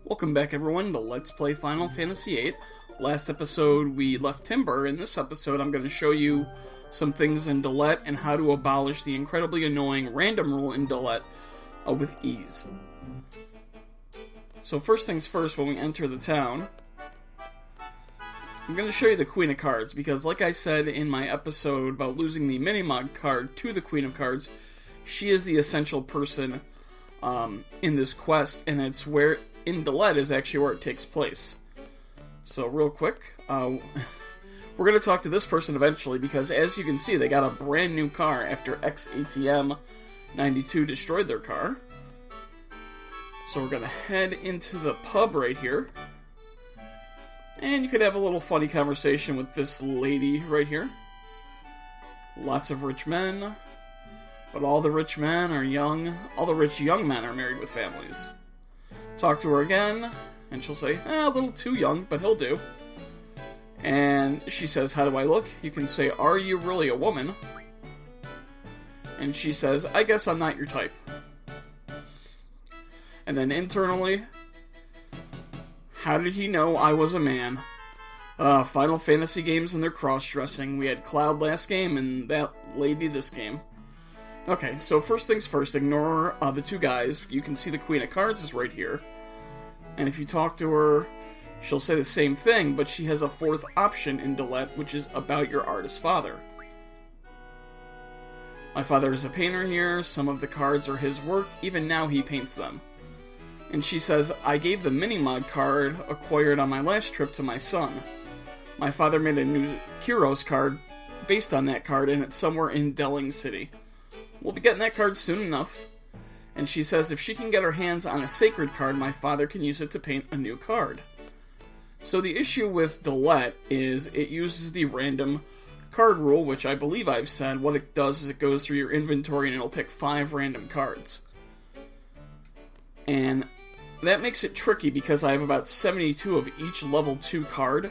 Welcome back, everyone, to Let's Play Final Fantasy VIII. Last episode, we left Timber. In this episode, I'm going to show you some things in Dollet and how to abolish the incredibly annoying random rule in Dollet with ease. So first things first, when we enter the town, I'm going to show you the Queen of Cards, because like I said in my episode about losing the Minimog card to the Queen of Cards, she is the essential person in this quest, and it's where in Dollet is actually where it takes place. So real quick, we're going to talk to this person eventually, because as you can see, they got a brand new car after XATM 92 destroyed their car. So we're going to head into the pub right here. And you could have a little funny conversation with this lady right here. Lots of rich men, but all the rich men are young. All the rich young men are married with families. Talk to her again, and she'll say, a little too young, but he'll do. And she says, how do I look? You can say, are you really a woman? And she says, I guess I'm not your type. And then internally, how did he know I was a man? Final Fantasy games and their cross-dressing. We had Cloud last game, and that lady this game. Okay, so first things first, ignore the two guys. You can see the Queen of Cards is right here. And if you talk to her, she'll say the same thing, but she has a fourth option in Dollet, which is about your artist father. My father is a painter here. Some of the cards are his work. Even now he paints them. And she says, I gave the Minimog card acquired on my last trip to my son. My father made a new Kyros card based on that card, and it's somewhere in Delling City. We'll be getting that card soon enough. And she says if she can get her hands on a sacred card, my father can use it to paint a new card. So the issue with Dollet is it uses the random card rule, which I believe I've said. What it does is it goes through your inventory and it'll pick 5 random cards. And that makes it tricky because I have about 72 of each level 2 card.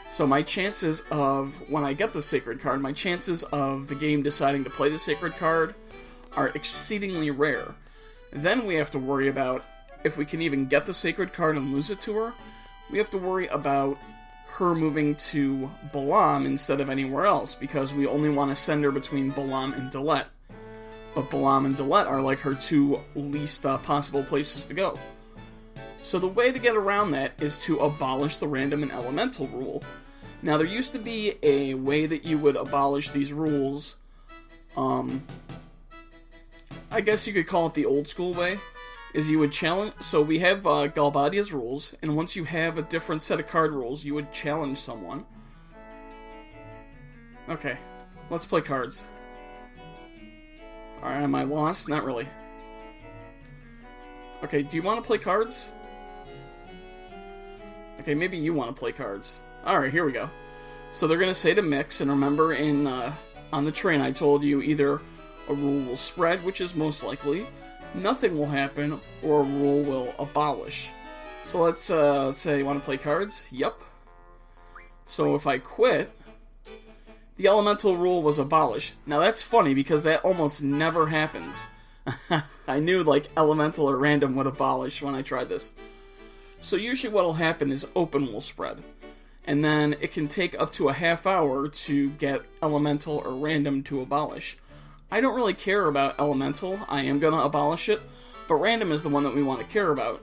So my chances of, when I get the sacred card, my chances of the game deciding to play the sacred card are exceedingly rare. Then we have to worry about if we can even get the sacred card and lose it to her. We have to worry about her moving to Balamb instead of anywhere else, because we only want to send her between Balamb and Dollet. But Balamb and Dollet are like her 2 least possible places to go. So the way to get around that is to abolish the random and elemental rule. Now there used to be a way that you would abolish these rules, I guess you could call it the old school way, is you would challenge, so we have Galbadia's rules, and once you have a different set of card rules, you would challenge someone. Okay, let's play cards. Alright, am I lost? Not really. Okay, do you want to play cards? Okay, maybe you want to play cards. Alright, here we go. So they're going to say to mix, and remember on the train I told you either a rule will spread, which is most likely, nothing will happen, or a rule will abolish. So let's say you want to play cards? Yep. So if I quit, the elemental rule was abolished. Now that's funny because that almost never happens. I knew like elemental or random would abolish when I tried this. So usually what'll happen is open will spread. And then it can take up to a half hour to get elemental or random to abolish. I don't really care about elemental. I am going to abolish it. But random is the one that we want to care about.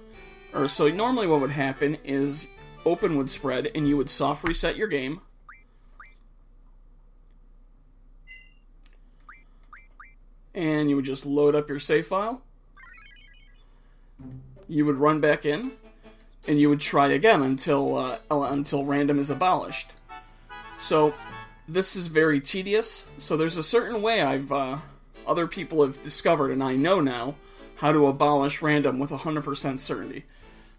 So normally what would happen is open would spread and you would soft reset your game. And you would just load up your save file. You would run back in. And you would try again until random is abolished. So this is very tedious. So there's a certain way other people have discovered, and I know now, how to abolish random with 100% certainty.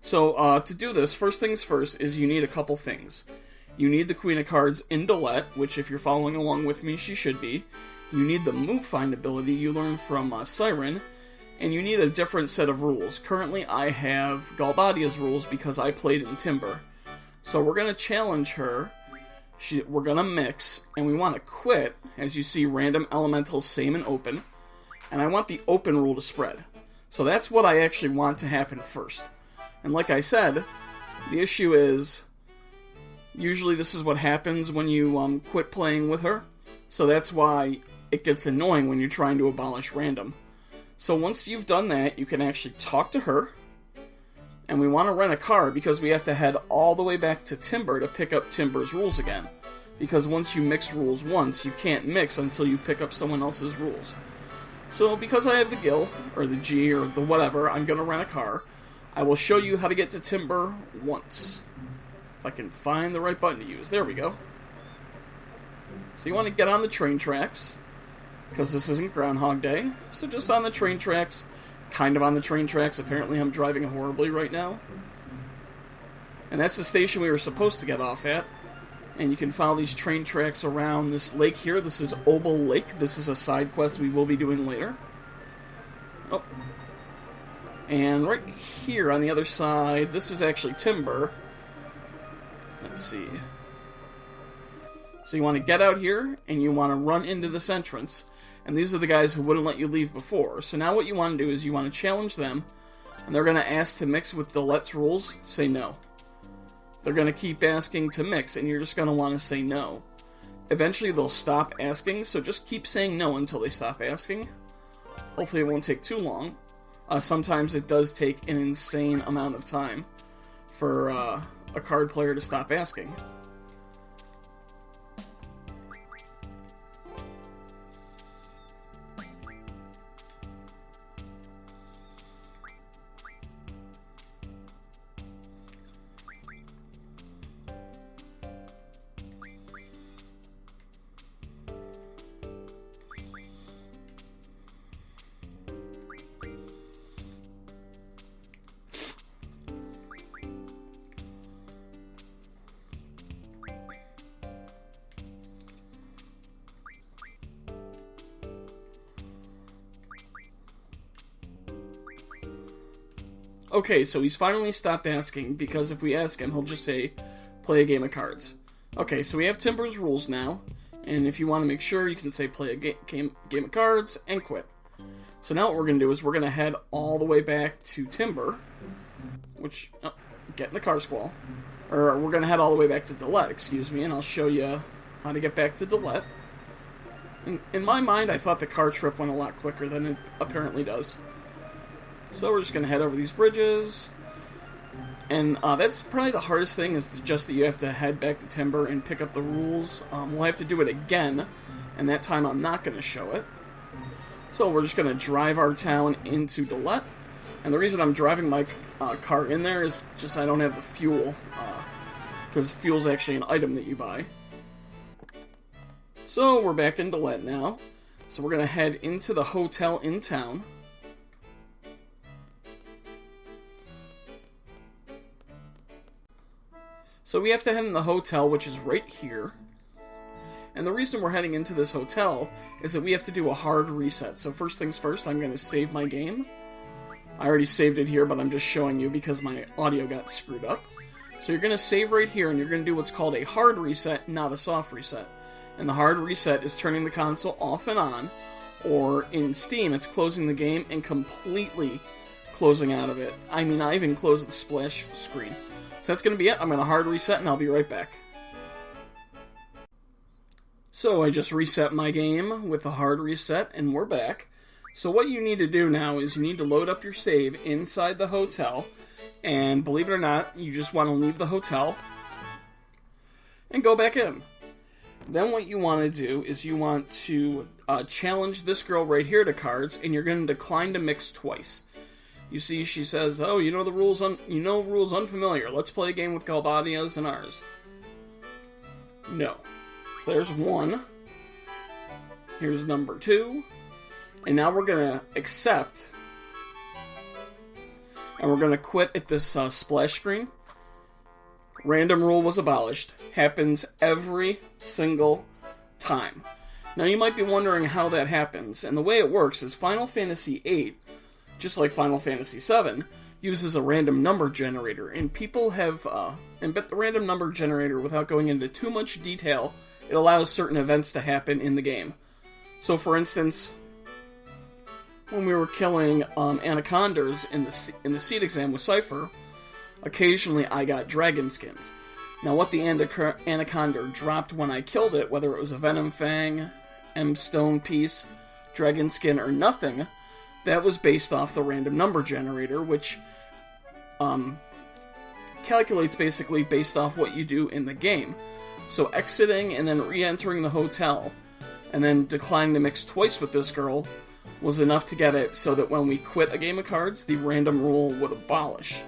So to do this, first things first is you need a couple things. You need the Queen of Cards in Dollet, which if you're following along with me, she should be. You need the move find ability you learned from Siren. And you need a different set of rules. Currently, I have Galbadia's rules because I played in Timber. So we're going to challenge her. We're going to mix, and we want to quit. As you see, random elementals, same and open. And I want the open rule to spread. So that's what I actually want to happen first. And like I said, the issue is, usually this is what happens when you quit playing with her. So that's why it gets annoying when you're trying to abolish random. So once you've done that, you can actually talk to her. And we want to rent a car because we have to head all the way back to Timber to pick up Timber's rules again. Because once you mix rules once, you can't mix until you pick up someone else's rules. So because I have the GIL, or the G, or the whatever, I'm going to rent a car. I will show you how to get to Timber once. If I can find the right button to use. There we go. So you want to get on the train tracks, because this isn't Groundhog Day. So just on the train tracks, kind of on the train tracks. Apparently I'm driving horribly right now. And that's the station we were supposed to get off at. And you can follow these train tracks around this lake here. This is Obel Lake. This is a side quest we will be doing later. Oh. And right here on the other side, this is actually Timber. Let's see. So you want to get out here, and you want to run into this entrance. And these are the guys who wouldn't let you leave before. So now what you want to do is you want to challenge them, and they're going to ask to mix with Dollet's rules. Say no. They're going to keep asking to mix, and you're just going to want to say no. Eventually they'll stop asking, so just keep saying no until they stop asking. Hopefully it won't take too long. Sometimes it does take an insane amount of time for a card player to stop asking. Okay, so he's finally stopped asking, because if we ask him, he'll just say, play a game of cards. Okay, so we have Timber's rules now, and if you want to make sure, you can say play a game of cards, and quit. So now what we're going to do is we're going to head all the way back to Timber, which, get in the car squall. Or we're going to head all the way back to Dollet, excuse me, and I'll show you how to get back to Dollet. In my mind, I thought the car trip went a lot quicker than it apparently does. So we're just going to head over these bridges, and that's probably the hardest thing, is just that you have to head back to Timber and pick up the rules. We'll have to do it again, and that time I'm not going to show it. So we're just going to drive our town into Dollet, and the reason I'm driving my car in there is just I don't have the fuel, because fuel's actually an item that you buy. So we're back in Dollet now, so we're going to head into the hotel in town. So we have to head in the hotel, which is right here. And the reason we're heading into this hotel is that we have to do a hard reset. So first things first, I'm going to save my game. I already saved it here, but I'm just showing you because my audio got screwed up. So you're going to save right here, and you're going to do what's called a hard reset, not a soft reset. And the hard reset is turning the console off and on, or in Steam, it's closing the game and completely closing out of it. I mean, I even closed the splash screen. So that's going to be it. I'm going to hard reset, and I'll be right back. So I just reset my game with the hard reset, and we're back. So what you need to do now is you need to load up your save inside the hotel, and believe it or not, you just want to leave the hotel and go back in. Then what you want to do is you want to challenge this girl right here to cards, and you're going to decline to mix twice. You see, she says, "Oh, you know the rules. Rules unfamiliar. Let's play a game with Galbadias and ours." No. So there's one. Here's number 2, and now we're gonna accept, and we're gonna quit at this splash screen. Random rule was abolished. Happens every single time. Now you might be wondering how that happens, and the way it works is Final Fantasy VIII, just like Final Fantasy VII, uses a random number generator, and people have, but the random number generator, without going into too much detail, it allows certain events to happen in the game. So for instance, when we were killing anacondas in the seed exam with Cypher, occasionally I got dragon skins. Now what the anaconda dropped when I killed it, whether it was a venom fang, M-stone piece, dragon skin, or nothing, that was based off the random number generator, which calculates basically based off what you do in the game. So exiting and then re-entering the hotel, and then declining the mix twice with this girl, was enough to get it so that when we quit a game of cards, the random rule would abolish.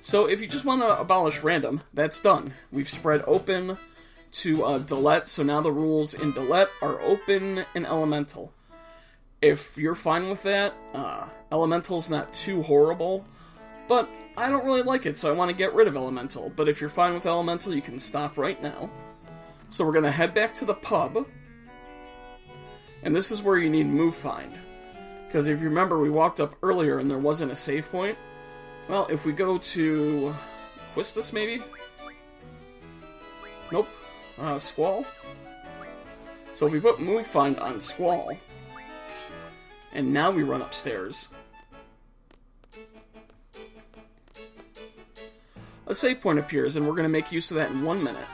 So if you just want to abolish random, that's done. We've spread open to Dollet, so now the rules in Dollet are open and elemental. If you're fine with that, elemental's not too horrible, but I don't really like it, so I want to get rid of elemental. But if you're fine with elemental, you can stop right now. So we're going to head back to the pub, and this is where you need move find. Because if you remember, we walked up earlier and there wasn't a save point. Well, if we go to Quistis, maybe? Nope. Squall? So if we put move find on Squall, and now we run upstairs, a save point appears, and we're going to make use of that in 1 minute.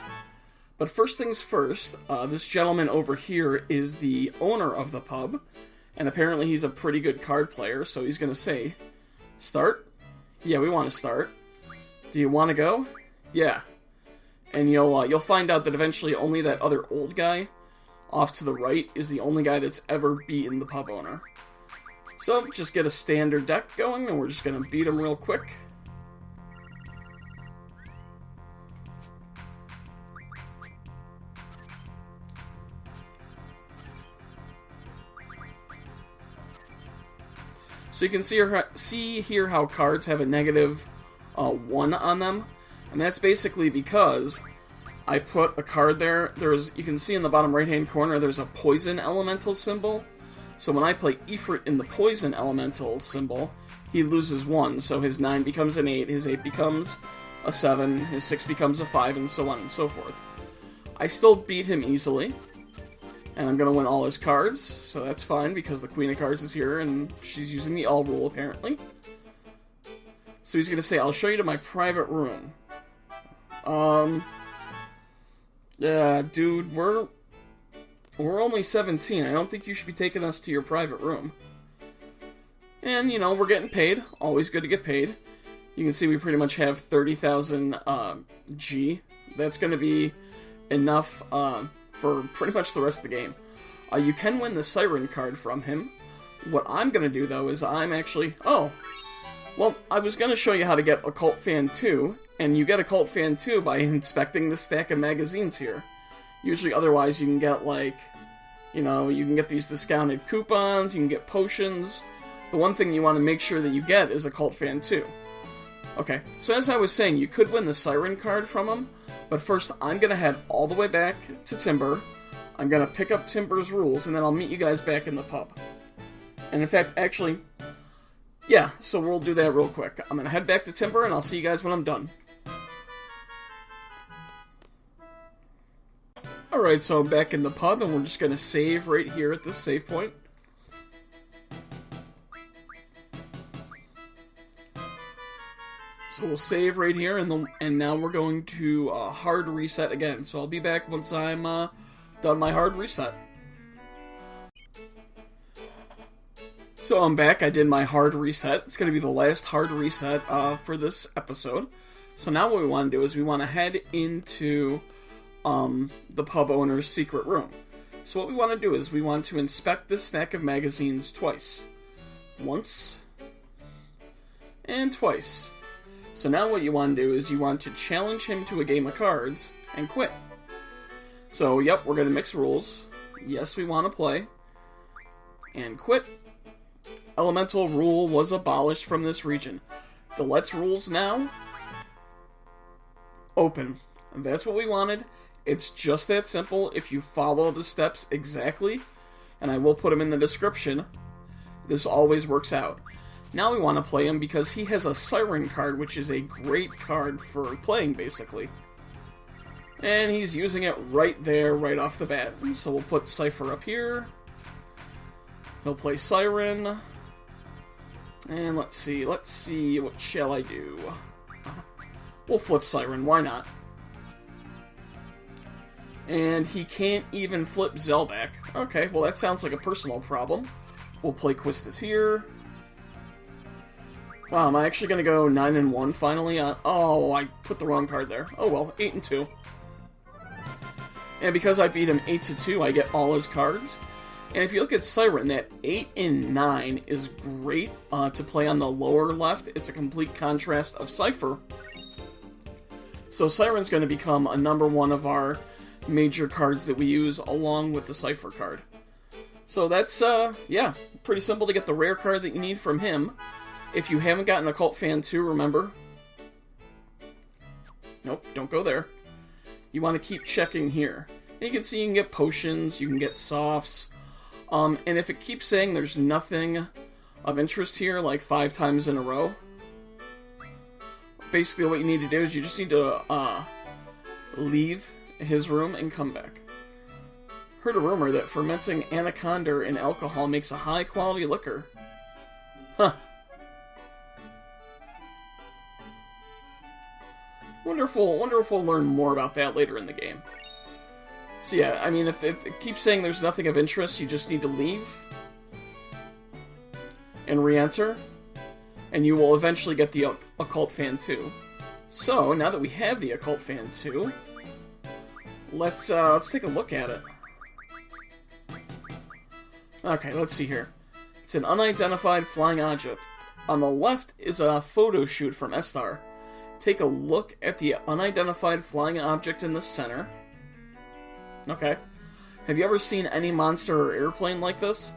But first things first, this gentleman over here is the owner of the pub, and apparently he's a pretty good card player, so he's going to say, start? Yeah, we want to start. Do you want to go? Yeah. And you'll find out that eventually only that other old guy off to the right is the only guy that's ever beaten the pub owner. So, just get a standard deck going, and we're just going to beat him real quick. So you can see here how cards have a negative 1 on them. And that's basically because I put a card there. You can see in the bottom right-hand corner, there's a poison elemental symbol. So when I play Ifrit in the poison elemental symbol, he loses 1. So his 9 becomes an 8, his 8 becomes a 7, his 6 becomes a 5, and so on and so forth. I still beat him easily. And I'm going to win all his cards, so that's fine, because the Queen of Cards is here, and she's using the all rule, apparently. So he's going to say, I'll show you to my private room. Yeah, dude, we're only 17. I don't think you should be taking us to your private room. And, we're getting paid. Always good to get paid. You can see we pretty much have 30,000 G. That's going to be enough for pretty much the rest of the game. You can win the Siren card from him. What I'm going to do, though, is I'm actually... Oh, well, I was going to show you how to get Occult Fan 2, and you get Occult Fan 2 by inspecting the stack of magazines here. Usually, otherwise, you can get, you can get these discounted coupons, you can get potions. The one thing you want to make sure that you get is Occult Fan 2. Okay, so as I was saying, you could win the Siren card from him, but first I'm going to head all the way back to Timber. I'm going to pick up Timber's rules, and then I'll meet you guys back in the pub. And in fact, actually, yeah, so we'll do that real quick. I'm going to head back to Timber, and I'll see you guys when I'm done. Alright, so I'm back in the pub, and we're just going to save right here at this save point. So we'll save right here, and now we're going to hard reset again. So I'll be back once I'm done my hard reset. So I'm back. I did my hard reset. It's going to be the last hard reset for this episode. So now what we want to do is we want to head into the pub owner's secret room. So what we want to do is we want to inspect this stack of magazines twice. Once and twice. So now what you want to do is you want to challenge him to a game of cards and quit. So, yep, we're going to mix rules. Yes, we want to play. And quit. Elemental rule was abolished from this region. Dollet's rules now. Open. And that's what we wanted. It's just that simple if you follow the steps exactly. And I will put them in the description. This always works out. Now we want to play him because he has a Siren card, which is a great card for playing, basically. And he's using it right there, right off the bat. So we'll put Cypher up here. He'll play Siren. And let's see, what shall I do? We'll flip Siren, why not? And he can't even flip Zelback. Okay, well that sounds like a personal problem. We'll play Quistis here. Wow, am I actually going to go 9-1 finally? Oh, I put the wrong card there. Oh well, 8-2. And because I beat him 8-2, I get all his cards. And if you look at Siren, that 8 and 9 is great to play on the lower left. It's a complete contrast of Cypher. So Siren's going to become a number one of our major cards that we use along with the Cypher card. So that's, yeah, pretty simple to get the rare card that you need from him. If you haven't gotten Occult Fan 2, remember... Nope, don't go there. You want to keep checking here. And you can see you can get potions, you can get softs. And if it keeps saying there's nothing of interest here, like 5 times in a row, basically what you need to do is you just need to leave his room and come back. Heard a rumor that fermenting anaconda in alcohol makes a high-quality liquor. Huh. Wonder if we'll learn more about that later in the game. So yeah, I mean, if it keeps saying there's nothing of interest, you just need to leave and re-enter, and you will eventually get the Occult Fan 2. So, now that we have the Occult Fan 2, let's take a look at it. Okay, let's see here. It's an unidentified flying object. On the left is a photo shoot from Estar. Take a look at the unidentified flying object in the center. Okay. Have you ever seen any monster or airplane like this?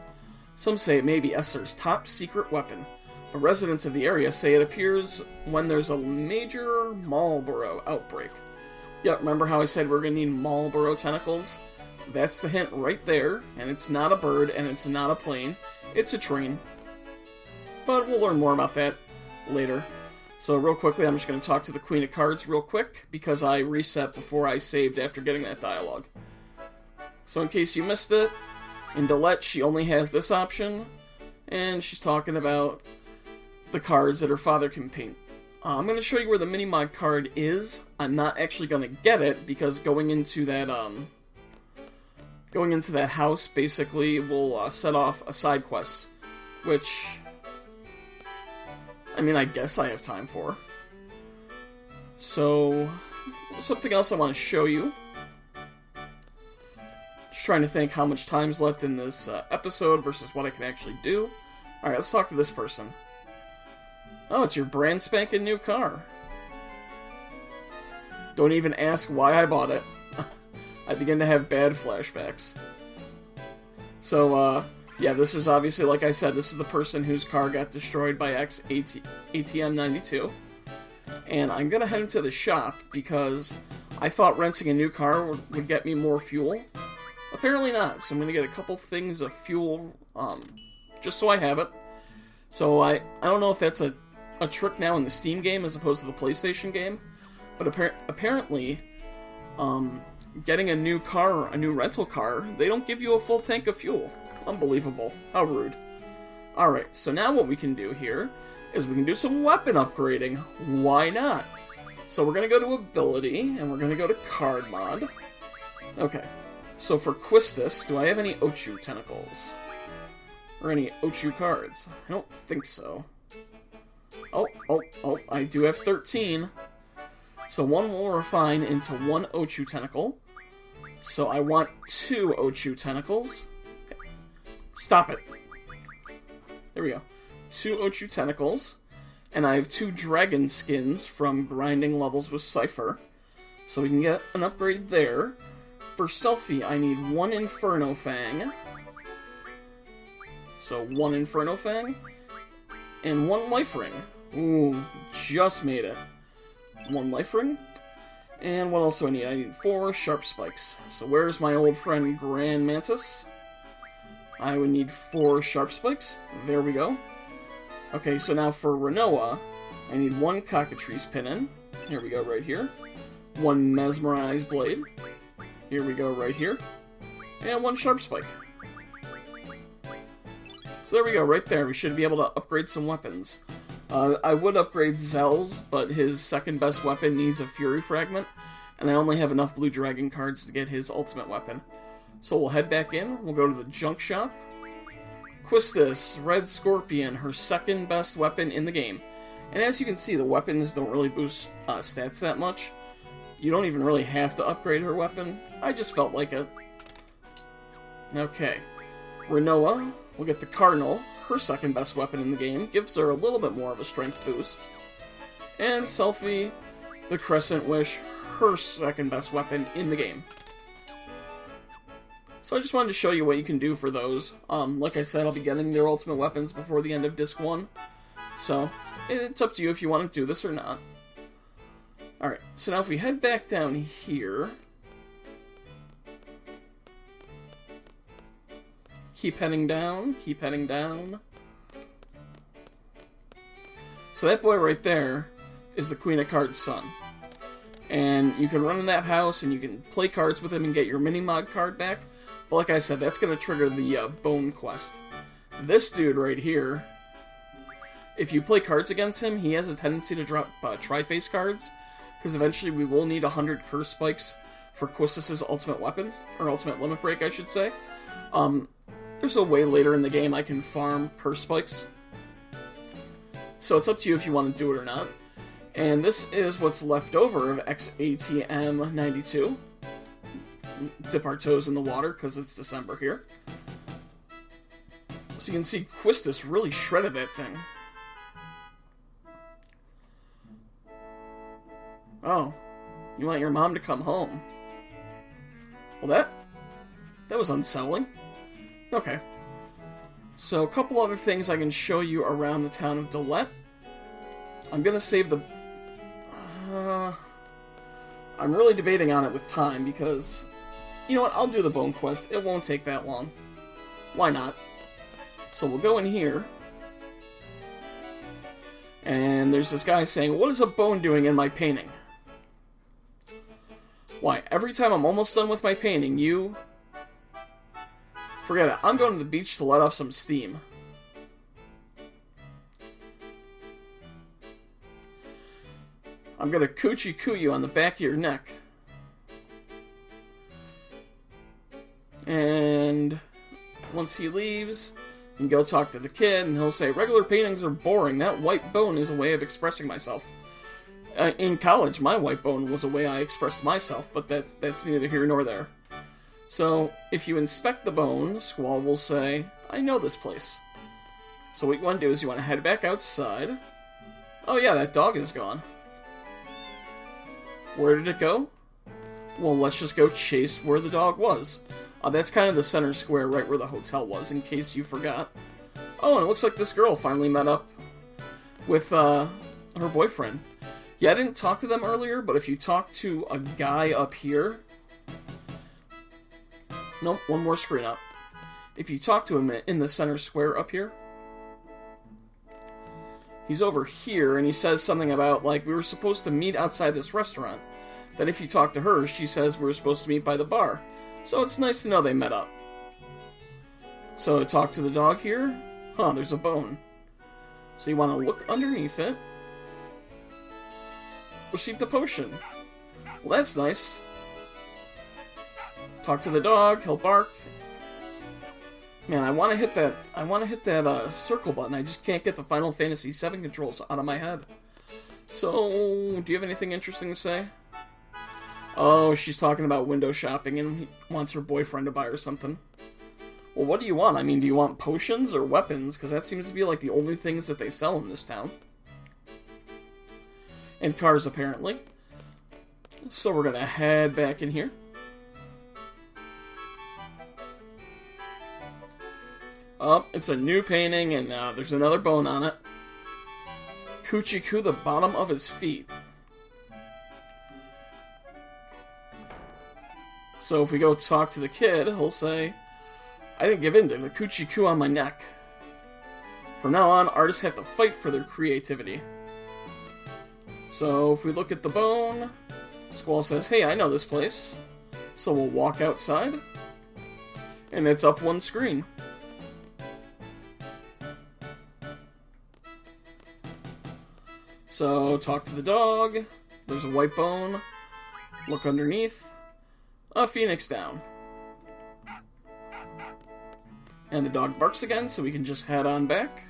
Some say it may be Estar's top secret weapon, but residents of the area say it appears when there's a major Marlboro outbreak. Yeah, remember how I said we're going to need Marlboro tentacles? That's the hint right there, and it's not a bird, and it's not a plane. It's a train. But we'll learn more about that later. So real quickly, I'm just going to talk to the Queen of Cards real quick, because I reset before I saved after getting that dialogue. So in case you missed it, in Dollet, she only has this option, and she's talking about the cards that her father can paint. I'm going to show you where the Minimod card is. I'm not actually going to get it, because going into that house, basically, will set off a side quest, which, I mean, I guess I have time for. So, something else I want to show you. Just trying to think how much time's left in this episode versus what I can actually do. Alright, let's talk to this person. Oh, it's your brand spanking new car. Don't even ask why I bought it. I begin to have bad flashbacks. So, yeah, this is obviously, like I said, this is the person whose car got destroyed by ATM92. And I'm gonna head into the shop because I thought renting a new car would get me more fuel. Apparently not, so I'm gonna get a couple things of fuel, just so I have it. So I don't know if that's a trick now in the Steam game as opposed to the PlayStation game, but apparently, getting a new car, a new rental car, they don't give you a full tank of fuel. Unbelievable. How rude. Alright, so now what we can do here is we can do some weapon upgrading. Why not? So we're going to go to Ability, and we're going to go to Card Mod. Okay, so for Quistis, do I have any Ochu tentacles? Or any Ochu cards? I don't think so. Oh, I do have 13. So one will refine into 1 Ochu tentacle. So I want 2 Ochu tentacles. Stop it. There we go. 2 Ochu tentacles. And I have 2 dragon skins from grinding levels with Cypher. So we can get an upgrade there. For Selfie, I need 1 Inferno Fang. So 1 Inferno Fang. And 1 Life Ring. Ooh, just made it. 1 Life Ring. And what else do I need? I need 4 Sharp Spikes. So where's my old friend Grand Mantis? I would need 4 Sharp Spikes. There we go. Okay, so now for Renoa, I need 1 Cockatrice Pinnin. Here we go, right here. 1 Mesmerize Blade. Here we go, right here. And 1 Sharp Spike. So there we go, right there. We should be able to upgrade some weapons. I would upgrade Zell's, but his second best weapon needs a Fury Fragment, and I only have enough Blue Dragon cards to get his ultimate weapon. So we'll head back in, we'll go to the junk shop. Quistis, Red Scorpion, her second best weapon in the game. And as you can see, the weapons don't really boost stats that much. You don't even really have to upgrade her weapon. I just felt like it. Okay. Renoa, we'll get the Cardinal, her second best weapon in the game. Gives her a little bit more of a strength boost. And Selphie, the Crescent Wish, her second best weapon in the game. So I just wanted to show you what you can do for those. Like I said, I'll be getting their ultimate weapons before the end of Disc 1. So, it's up to you if you want to do this or not. Alright, so now if we head back down here... Keep heading down, keep heading down. So that boy right there is the Queen of Cards' son. And you can run in that house and you can play cards with him and get your mini-mod card back. But like I said, that's going to trigger the Bone Quest. This dude right here, if you play cards against him, he has a tendency to drop Tri-Face cards. Because eventually we will need 100 Curse Spikes for Quistis' ultimate weapon. Or ultimate limit break, I should say. There's a way later in the game I can farm Curse Spikes. So it's up to you if you want to do it or not. And this is what's left over of XATM 92. Dip our toes in the water because it's December here. So you can see Quistis really shredded that thing. Oh, you want your mom to come home. Well, that was unsettling. Okay. So a couple other things I can show you around the town of Dollet. I'm gonna save the... I'm really debating on it with time because... You know what, I'll do the Bone Quest. It won't take that long. Why not? So we'll go in here. And there's this guy saying, what is a bone doing in my painting? Why, every time I'm almost done with my painting, you... Forget it. I'm going to the beach to let off some steam. I'm going to coochie-coo you on the back of your neck. And once he leaves, you can go talk to the kid, and he'll say, regular paintings are boring. That white bone is a way of expressing myself. In college, my white bone was a way I expressed myself, but that's neither here nor there. So, if you inspect the bone, Squall will say, I know this place. So what you want to do is you want to head back outside. Oh yeah, that dog is gone. Where did it go? Well, let's just go chase where the dog was. That's kind of the center square right where the hotel was, in case you forgot. Oh, and it looks like this girl finally met up with her boyfriend. Yeah, I didn't talk to them earlier, but if you talk to a guy up here... Nope, one more screen up. If you talk to him in the center square up here... He's over here, and he says something about, like, we were supposed to meet outside this restaurant. Then if you talk to her, she says we were supposed to meet by the bar. So it's nice to know they met up. So to talk to the dog here, there's a bone. So you want to look underneath it. Received a potion. Well, that's nice. Talk to the dog, he'll bark. Man, I want to hit that circle button. I just can't get the Final Fantasy VII controls out of my head. So, do you have anything interesting to say? Oh, she's talking about window shopping and he wants her boyfriend to buy her something. Well, what do you want? I mean, do you want potions or weapons? Because that seems to be like the only things that they sell in this town. And cars, apparently. So we're going to head back in here. Oh, it's a new painting and there's another bone on it. Coochie-coo the bottom of his feet. So if we go talk to the kid, he'll say, I didn't give in to the coochie-coo on my neck. From now on, artists have to fight for their creativity. So if we look at the bone, Squall says, hey, I know this place. So we'll walk outside, and it's up one screen. So, talk to the dog. There's a white bone. Look underneath. A phoenix down. And the dog barks again, so we can just head on back.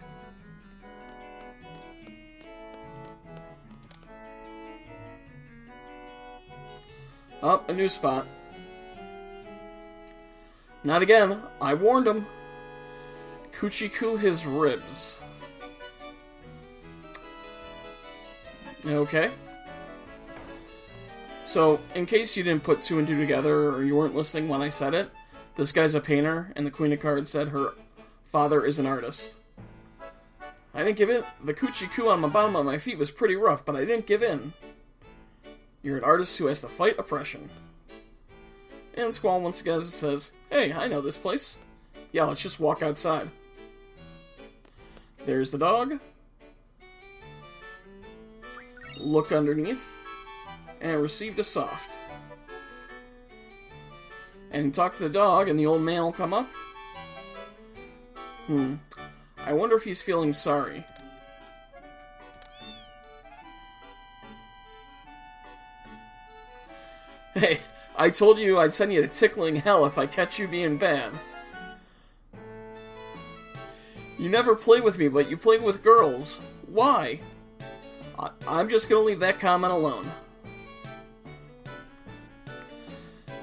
Up, a new spot. Not again. I warned him. Coochie-coo his ribs. Okay. So, in case you didn't put two and two together, or you weren't listening when I said it, this guy's a painter, and the Queen of Cards said her father is an artist. I didn't give in. The coochie-coo on the bottom of my feet was pretty rough, but I didn't give in. You're an artist who has to fight oppression. And Squall once again says, hey, I know this place. Yeah, let's just walk outside. There's the dog. Look underneath. And received a soft. And talk to the dog, and the old man will come up. I wonder if he's feeling sorry. Hey, I told you I'd send you to tickling hell if I catch you being bad. You never play with me, but you play with girls. Why? I'm just gonna leave that comment alone.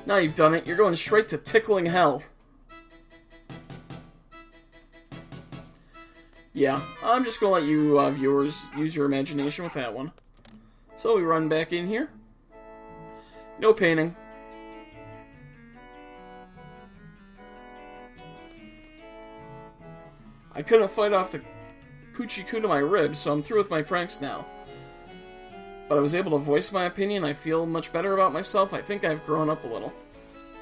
Now you've done it, you're going straight to tickling hell. Yeah, I'm just gonna let you viewers use your imagination with that one. So we run back in here. No painting. I couldn't fight off the coochie-coo to my ribs, so I'm through with my pranks now. But I was able to voice my opinion. I feel much better about myself. I think I've grown up a little.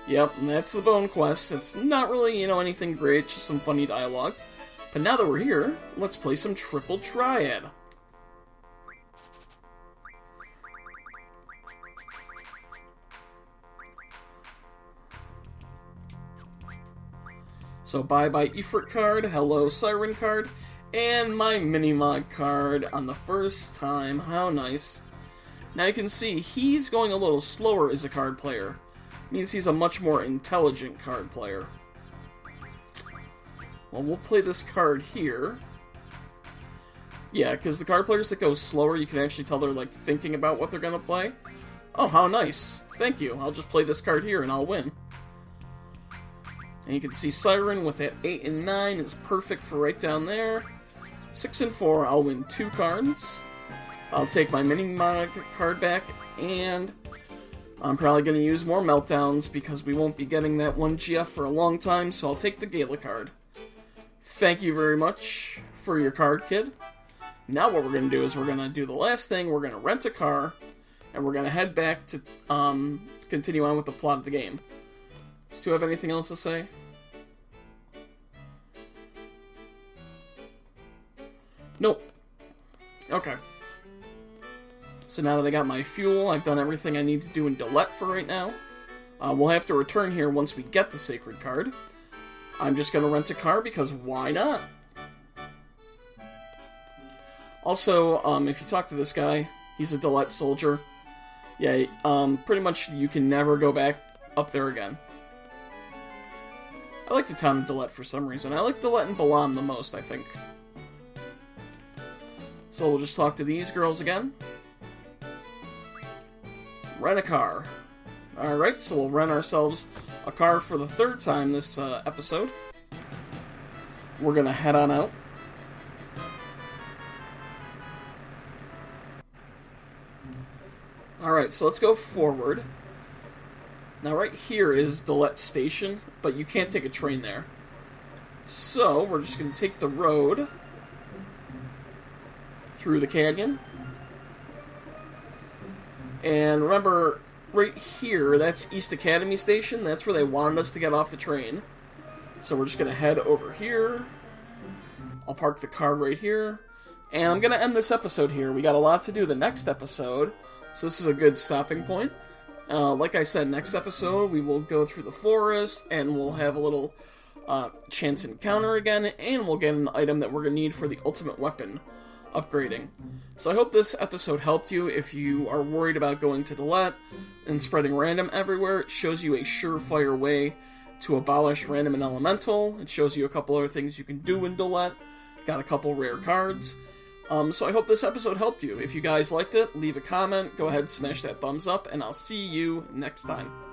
Yep, and that's the Bone Quest. It's not really, anything great, just some funny dialogue. But now that we're here, let's play some Triple Triad. So bye-bye Ifrit card, hello Siren card, and my Minimog card on the first time. How nice. Now you can see he's going a little slower as a card player. Means he's a much more intelligent card player. Well, we'll play this card here. Yeah, because the card players that go slower, you can actually tell they're like thinking about what they're going to play. Oh, how nice. Thank you. I'll just play this card here and I'll win. And you can see Siren with that 8 and 9 is perfect for right down there. 6 and 4, I'll win 2 cards. I'll take my Minimog card back, and I'm probably going to use more Meltdowns because we won't be getting that 1 GF for a long time, so I'll take the Gala card. Thank you very much for your card, kid. Now what we're going to do is we're going to do the last thing. We're going to rent a car, and we're going to head back to continue on with the plot of the game. Does Stu have anything else to say? Nope. Okay. So now that I got my fuel, I've done everything I need to do in Dollet for right now. We'll have to return here once we get the sacred card. I'm just going to rent a car because why not? Also, if you talk to this guy, he's a Dollet soldier. Yeah, pretty much you can never go back up there again. I like the town of Dollet for some reason. I like Dollet and Balamb the most, I think. So we'll just talk to these girls again. Rent a car. Alright, so we'll rent ourselves a car for the 3rd time this episode. We're gonna head on out. Alright, so let's go forward. Now right here is Dollet Station, but you can't take a train there. So we're just going to take the road through the canyon. And remember, right here, that's East Academy Station. That's where they wanted us to get off the train. So we're just going to head over here. I'll park the car right here. And I'm going to end this episode here. We got a lot to do the next episode, so this is a good stopping point. Like I said, next episode we will go through the forest, and we'll have a little chance encounter again, and we'll get an item that we're going to need for the ultimate weapon upgrading. So I hope this episode helped you. If you are worried about going to Dollet and spreading random everywhere, it shows you a surefire way to abolish random and elemental. It shows you a couple other things you can do in Dollet. Got a couple rare cards. So I hope this episode helped you. If you guys liked it, leave a comment, go ahead and smash that thumbs up, and I'll see you next time.